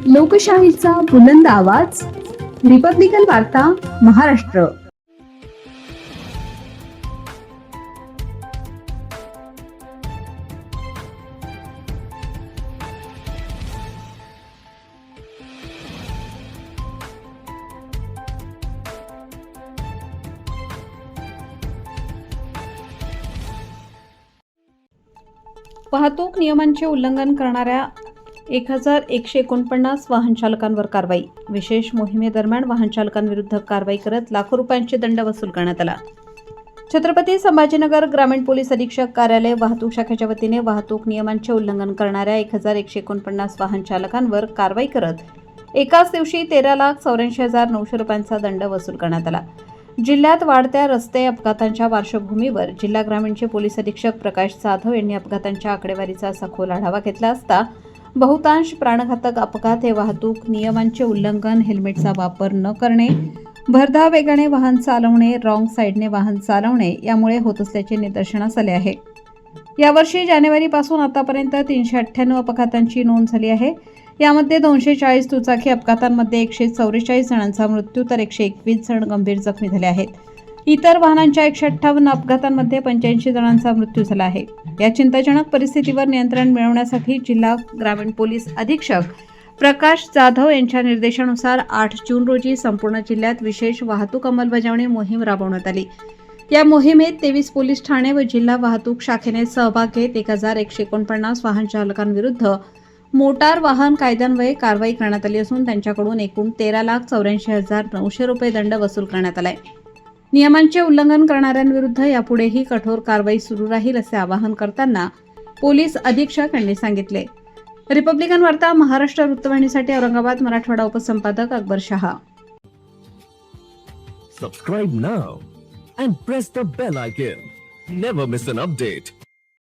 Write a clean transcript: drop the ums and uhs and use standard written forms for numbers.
लोकशाहीचा बुलंद आवाज, रिपब्लिकन वार्ता, महाराष्ट्र. वाहतूक नियमांचे उल्लंघन करणाऱ्या 1149 वाहन चालकांवर कारवाई. विशेष मोहिमेदरम्यान वाहन चालकांविरुद्ध कारवाई करत लाखो रुपयांचे दंड वसूल करण्यात आला. छत्रपती संभाजीनगर ग्रामीण पोलीस अधीक्षक कार्यालय वाहतूक शाखेच्या वतीने वाहतूक नियमांचे उल्लंघन करणाऱ्या 1149 वाहन चालकांवर कारवाई करत एकाच दिवशी 13,84,900 रुपयांचा दंड वसूल करण्यात आला. जिल्ह्यात वाढत्या रस्ते अपघातांच्या पार्श्वभूमीवर जिल्हा ग्रामीणचे पोलीस अधीक्षक प्रकाश जाधव यांनी अपघातांच्या आकडेवारीचा सखोल आढावा घेतला असता बहुतांश प्राणघातक अपघात हे वाहतूक नियमांचे उल्लंघन, हेल्मेटचा वापर न करणे, भरधाव वेगाने वाहन चालवणे, रॉंग साईडने वाहन चालवणे यामुळे होत असल्याचे निदर्शनास आले आहे. यावर्षी जानेवारीपासून आतापर्यंत 398 अपघातांची नोंद झाली आहे. यामध्ये 240 दुचाकी अपघातांमध्ये 144 जणांचा मृत्यू तर 121 जण गंभीर जखमी झाले आहेत. इतर वाहनांच्या 158 अपघातांमध्ये 85 जणांचा मृत्यू झाला आहे. या चिंताजनक परिस्थितीवर नियंत्रण मिळवण्यासाठी जिल्हा ग्रामीण पोलीस अधीक्षक प्रकाश जाधव यांच्या निर्देशानुसार 8 जून रोजी संपूर्ण जिल्ह्यात विशेष वाहतूक अंमलबजावणी मोहीम राबवण्यात आली. या मोहिमेत 23 पोलीस ठाणे व जिल्हा वाहतूक शाखेने सहभाग घेत 1149 वाहन चालकांविरुद्ध मोटार वाहन कायद्यान्वये कारवाई करण्यात आली असून त्यांच्याकडून एकूण 13,84,900 रुपये दंड वसूल करण्यात आलाय. नियमांचे उल्लंघन करणाऱ्यांविरुद्ध यापुढेही कठोर कारवाई सुरू राहील असे आवाहन करताना पोलीस अधीक्षक यांनी सांगितले. रिपब्लिकन वार्ता Maharashtra वृत्तवाहिनीसाठी Aurangabad Marathwada उपसंपादक Akbar Shah. Subscribe now and press the bell icon. Never miss an update.